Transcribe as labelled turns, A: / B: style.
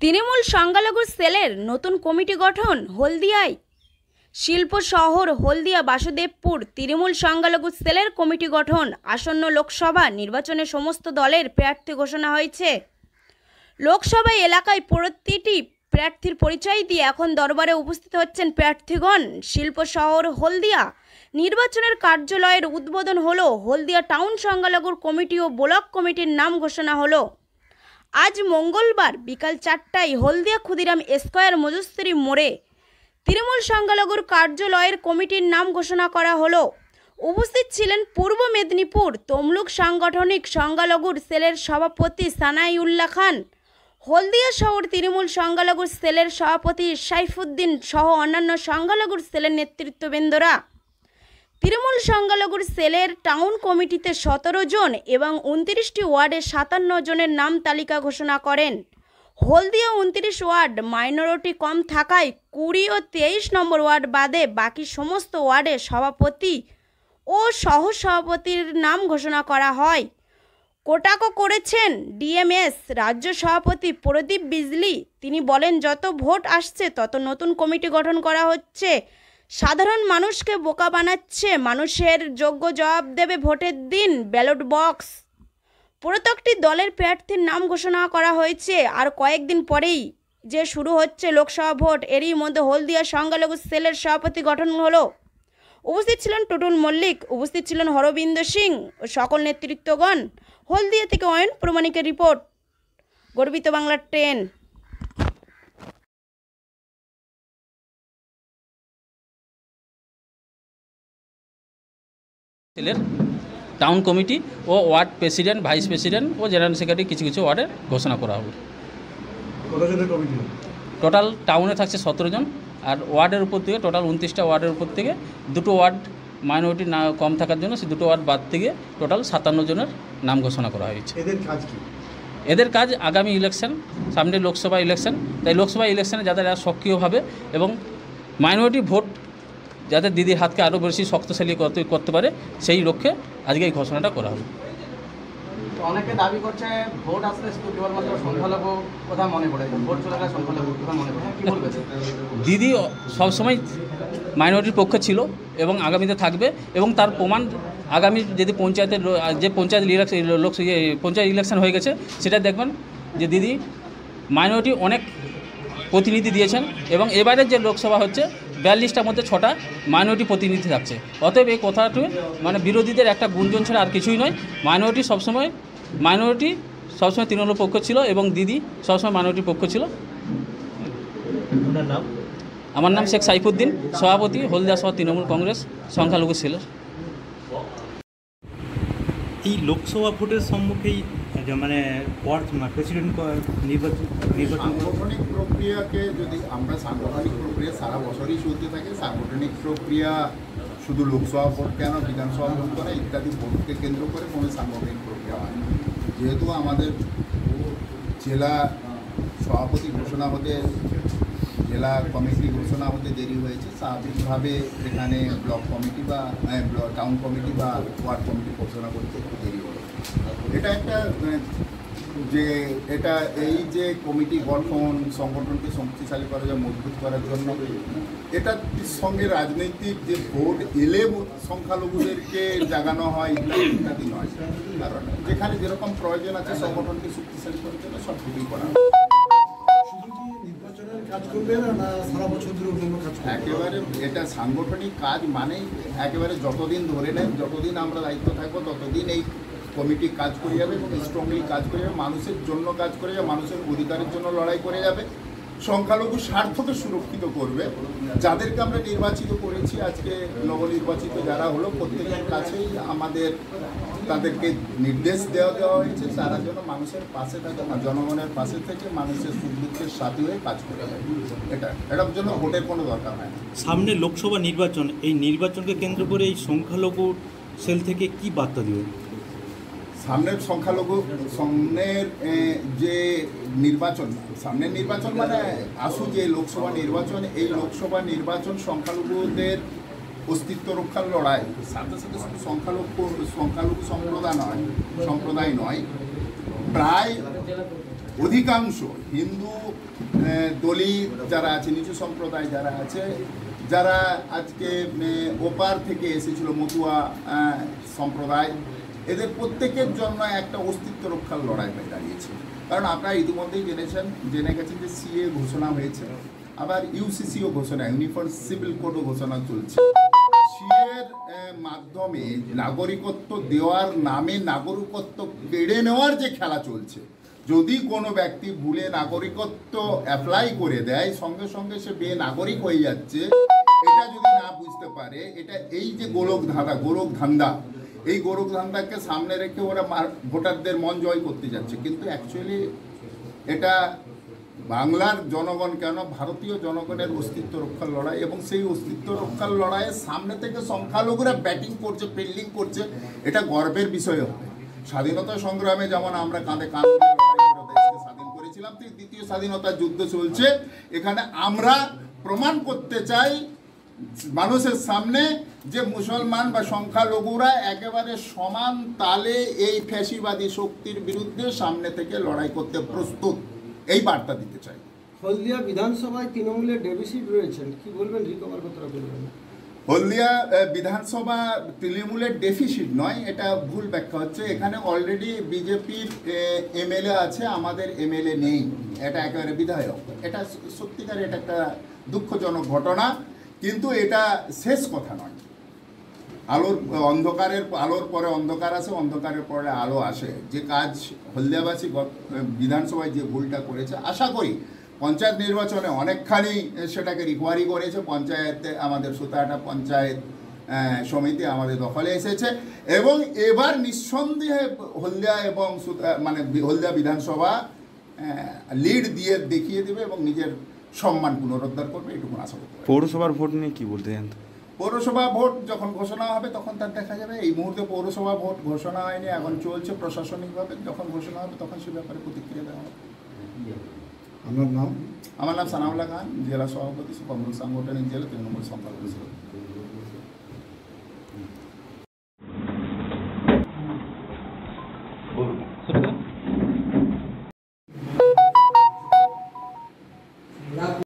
A: তৃণমূল সংখ্যালঘু সেলের নতুন কমিটি গঠন হলদিয়ায়। শিল্প শহর হলদিয়া বাসুদেবপুর তৃণমূল সংখ্যালঘু সেলের কমিটি গঠন। আসন্ন লোকসভা নির্বাচনে সমস্ত দলের প্রার্থী ঘোষণা হয়েছে। লোকসভা এলাকায় প্রতিটি প্রার্থীর পরিচয় দিয়ে এখন দরবারে উপস্থিত হচ্ছেন প্রার্থীগণ। শিল্প শহর হলদিয়া নির্বাচনের কার্যালয়ের উদ্বোধন হলো। হলদিয়া টাউন সংখ্যালঘু কমিটি ও ব্লক কমিটির নাম ঘোষণা হলো। আজ মঙ্গলবার বিকাল 4টায় হলদিয়া ক্ষুদিরাম স্কয়ার মজুস্ত্রি মোড়ে তৃণমূল সংখ্যালঘুর কার্যালয়ের কমিটির নাম ঘোষণা করা হলো। উপস্থিত ছিলেন পূর্ব মেদিনীপুর তমলুক সাংগঠনিক সংখ্যালঘুর সেলের সভাপতি সানাইউল্লাহ খান, হলদিয়া শহর তৃণমূল সংখ্যালঘুর সেলের সভাপতি সাইফুদ্দিন সহ অন্যান্য সংখ্যালঘুর সেলের নেতৃত্ববৃন্দরা। তৃণমূল সংখ্যালঘুর সেলের টাউন কমিটিতে 17 জন এবং 29টি ওয়ার্ডে 57 জনের নাম তালিকা ঘোষণা করেন। হলদিয়া 29 ওয়ার্ড মাইনরিটি কম থাকায় 20 ও 23 নম্বর ওয়ার্ড বাদে বাকি সমস্ত ওয়ার্ডে সভাপতি ও সহসভাপতির নাম ঘোষণা করা হয়। কোটাকো করেছেন ডিএমএস রাজ্য সভাপতি প্রদীপ বিজলি। তিনি বলেন, যত ভোট আসছে তত নতুন কমিটি গঠন করা হচ্ছে। সাধারণ মানুষকে বোকা বানাচ্ছে। মানুষের যোগ্য জবাব দেবে ভোটের দিন। ব্যালট বক্স প্রত্যেকটি দলের প্রার্থীর নাম ঘোষণা করা হয়েছে। আর কয়েকদিন পরেই যে শুরু হচ্ছে লোকসভা ভোট। এরই মধ্যে হলদিয়া সংখ্যালঘু সেলের সভাপতি গঠন হলো। উপস্থিত ছিলেন টুটুল মল্লিক, উপস্থিত ছিলেন হরবিন্দ সিং ও সকল নেতৃত্বগণ। হলদিয়া থেকে অয়ন প্রমাণিকের রিপোর্ট, গর্বিত বাংলার ট্রেন।
B: সেলের টাউন কমিটি ও ওয়ার্ড প্রেসিডেন্ট, ভাইস প্রেসিডেন্ট ও জেনারেল সেক্রেটারি কিছু কিছু ওয়ার্ডের ঘোষণা করা হবে। টোটাল টাউনে থাকছে 17 জন, আর ওয়ার্ডের উপর থেকে টোটাল 29টা ওয়ার্ডের উপর থেকে 2টো ওয়ার্ড মাইনরিটি না কম থাকার জন্য সেই 2টো ওয়ার্ড বাদ থেকে টোটাল 57 জনের নাম ঘোষণা করা হয়েছে। এদের কাজ আগামী ইলেকশন, সামনে লোকসভা ইলেকশন, তাই লোকসভা ইলেকশনে যাদের সক্রিয়ভাবে এবং মাইনরিটি ভোট যাতে দিদির হাতকে আরও বেশি শক্তিশালী করতে পারে সেই লক্ষ্যে আজকে এই ঘোষণাটা করা হবে।
C: অনেকে দাবি করছে ভোট আসলে শুধু কেবলমাত্র সংখ্যালঘু কথা মনে পড়ে, ভোট চলে গেলে সংখ্যালঘু কথা মনে পড়ে, কী বলবে?
B: দিদি সবসময় মাইনরিটির পক্ষে ছিল এবং আগামীতে থাকবে, এবং তার প্রমাণ আগামী যদি পঞ্চায়েতের যে পঞ্চায়েত ইলেকশন হয়ে গেছে সেটা দেখবেন যে দিদি মাইনরিটি অনেক প্রতিনিধি দিয়েছেন, এবং এবারের যে লোকসভা হচ্ছে 42টার মধ্যে 6টা মাইনরিটি প্রতিনিধি থাকছে। অতএব এই কথাটি মানে বিরোধীদের একটা গুঞ্জন ছাড়া আর কিছুই নয়। মাইনরিটি সবসময় তৃণমূলের পক্ষ ছিল এবং দিদি সবসময় মাইনরিটির পক্ষ ছিল। আমার নাম শেখ সাইফুদ্দিন, সভাপতি হলদিয়া শহর তৃণমূল কংগ্রেস সংখ্যালঘু সেলের।
D: এই লোকসভা ভোটের সম্মুখেই মানে প্রেসিডেন্ট নির্বাচন
E: সাংগঠনিক প্রক্রিয়াকে যদি আমরা সাংগঠনিক প্রক্রিয়া সারা বছরই চলতে থাকে। সাংগঠনিক প্রক্রিয়া শুধু লোকসভা ভোট কেন, বিধানসভা ভোট করা ইত্যাদি ভোটকে কেন্দ্র করে কোনো সাংগঠনিক প্রক্রিয়া হয় না। যেহেতু আমাদের জেলা সভাপতি ঘোষণা হতে, জেলা কমিটি ঘোষণা হতে দেরি হয়েছে, স্বাভাবিকভাবে এখানে ব্লক কমিটি বা টাউন কমিটি বা ওয়ার্ড কমিটি ঘোষণা করতে একটু দেরি হলো। এটা একটা এই যে কমিটি গঠন সংগঠনকে শক্তিশালী করা যায়, মজবুত করার জন্য, এটার সঙ্গে রাজনৈতিক যে ভোট এলে সংখ্যালঘুদেরকে জাগানো হয় ইত্যাদি নয়। কারণ যেখানে যেরকম প্রয়োজন আছে সংগঠনকে শক্তিশালী করার জন্য সব কিছুই করা হয়। একেবারে এটা সাংগঠনিক কাজ মানেই একেবারে যতদিন ধরে নেন, যতদিন আমরা দায়িত্ব থাকবো ততদিন এই কমিটি কাজ করে যাবে এবং স্ট্রংলি কাজ করে যাবে, মানুষের জন্য কাজ করে যাবে, মানুষের অধিকারের জন্য লড়াই করে যাবে, সংখ্যালঘু স্বার্থকে সুরক্ষিত করবে। যাদেরকে আমরা নির্বাচিত করেছি, আজকে নবনির্বাচিত যারা হলো, প্রত্যেকের কাছেই আমাদের তাদেরকে নির্দেশ দেওয়া হয়েছে তারা যেন মানুষের পাশে থাকে, জনগণের পাশে থেকে মানুষের সুখ দুঃখের সাথী হয়ে কাজ করে যাবে। এটার জন্য ভোটের কোনো দরকার হয় না। সামনে
D: লোকসভা নির্বাচন, এই নির্বাচনকে কেন্দ্র করে এই সংখ্যালঘু সেল থেকে কি বার্তা দিবে?
E: সামনের যে সামনের নির্বাচন মানে যে লোকসভা নির্বাচন, এই লোকসভা নির্বাচন সংখ্যালঘুদের অস্তিত্ব রক্ষার লড়াই। সাথে সাথে শুধু সংখ্যালঘু সম্প্রদায় নয়, প্রায় অধিকাংশ হিন্দু, দলিত যারা আছে, নিচু সম্প্রদায় যারা আছে, যারা আজকে ওপার থেকে এসেছিল মতুয়া সম্প্রদায়, এদের প্রত্যেকের জন্য একটা অস্তিত্ব রক্ষার লড়াই হয়ে দাঁড়িয়েছে। কারণ আপনারা ইতিমধ্যেই জেনে গেছেন যে সিএ ঘোষণা হয়েছে, আবার ইউসিসিও ঘোষণা, ইউনিফর্ম সিভিল কোডও ঘোষণা চলছে। সিএর মাধ্যমে নাগরিকত্ব দেওয়ার নামে নাগরিকত্ব কেড়ে নেওয়ার যে খেলা চলছে, যদি কোনো ব্যক্তি ভুলে নাগরিকত্ব অ্যাপ্লাই করে দেয়, সঙ্গে সঙ্গে সে বেনাগরিক হয়ে যাচ্ছে, এটা যদি না বুঝতে পারে, এটা এই যে গোলক ধান্দা, এই গোলক ধান্দাকে সামনে রেখে ওরা ভোটারদের মন জয় করতে যাচ্ছে। কিন্তু অ্যাকচুয়ালি এটা বাংলার জনগণ কেন, ভারতীয় জনগণের অস্তিত্ব রক্ষার লড়াই, এবং সেই অস্তিত্ব রক্ষার লড়াইয়ের সামনে থেকে সংখ্যালঘুরা ব্যাটিং করছে, ফিল্ডিং করছে, এটা গর্বের বিষয় হবে। স্বাধীনতা সংগ্রামে যেমন আমরা কাঁধে কাঁধ মিলিয়ে লড়াই করে দেশকে স্বাধীন করেছিলাম, ঠিক দ্বিতীয় স্বাধীনতার যুদ্ধ চলছে। এখানে আমরা প্রমাণ করতে চাই মানুষের সামনে যে মুসলমান বা সংখ্যালঘুরা একেবারে সমান তালে এই ফ্যাসিবাদী শক্তির বিরুদ্ধে সামনে থেকে লড়াই করতে প্রস্তুত, এই বার্তা দিতে চাই।
F: হলদিয়া বিধানসভায় তৃণমূলের ডেভিসিট রয়েছেন, কি বলবেন? রিকভার কতটা বলবেন?
E: হলদিয়া বিধানসভা তৃণমূলের ডেফিসিট নয়, এটা ভুল ব্যাখ্যা হচ্ছে। এখানে অলরেডি বিজেপির এমএলএ আছে, আমাদের এমএলএ নেই, এটা একেবারে বিধায়ক। এটা সত্যিকার, এটা একটা দুঃখজনক ঘটনা, কিন্তু এটা শেষ কথা নয়। আলোর পরে অন্ধকার আসে, অন্ধকারের পরে আলো আসে। যে কাজ হলদিয়াবাসী বিধানসভায় যে ভুলটা করেছে, আশা করি পঞ্চায়েত নির্বাচনে অনেকখানি সেটাকে রিকভারি করেছে। পঞ্চায়েতে আমাদের সুতাহাটা পঞ্চায়েত সমিতি আমাদের দখলে এসেছে, এবং এবার নিঃসন্দেহে হলদিয়া এবং হলদিয়া বিধানসভা লিড দিয়ে দেখিয়ে দেবে এবং নিজের সম্মান পুনরুদ্ধার করবে, এটুকু আশা করতে পারি।
G: পৌরসভার ভোট নিয়ে কি বলতে চান?
E: পৌরসভা ভোট যখন ঘোষণা হবে তখন তার দেখা যাবে। এই মুহূর্তে পৌরসভা ভোট ঘোষণা হয়নি, এখন চলছে প্রশাসনিকভাবে। যখন ঘোষণা হবে তখন সে ব্যাপারে প্রতিক্রিয়া দেওয়া হবে।
D: আপনার নাম?
E: আমার নাম সানাউল্লাহ খান, জেলা সভাপতি, কংগ্রেস সাংগঠনিক জেলা তৃণমূল সংখ্যালঘু।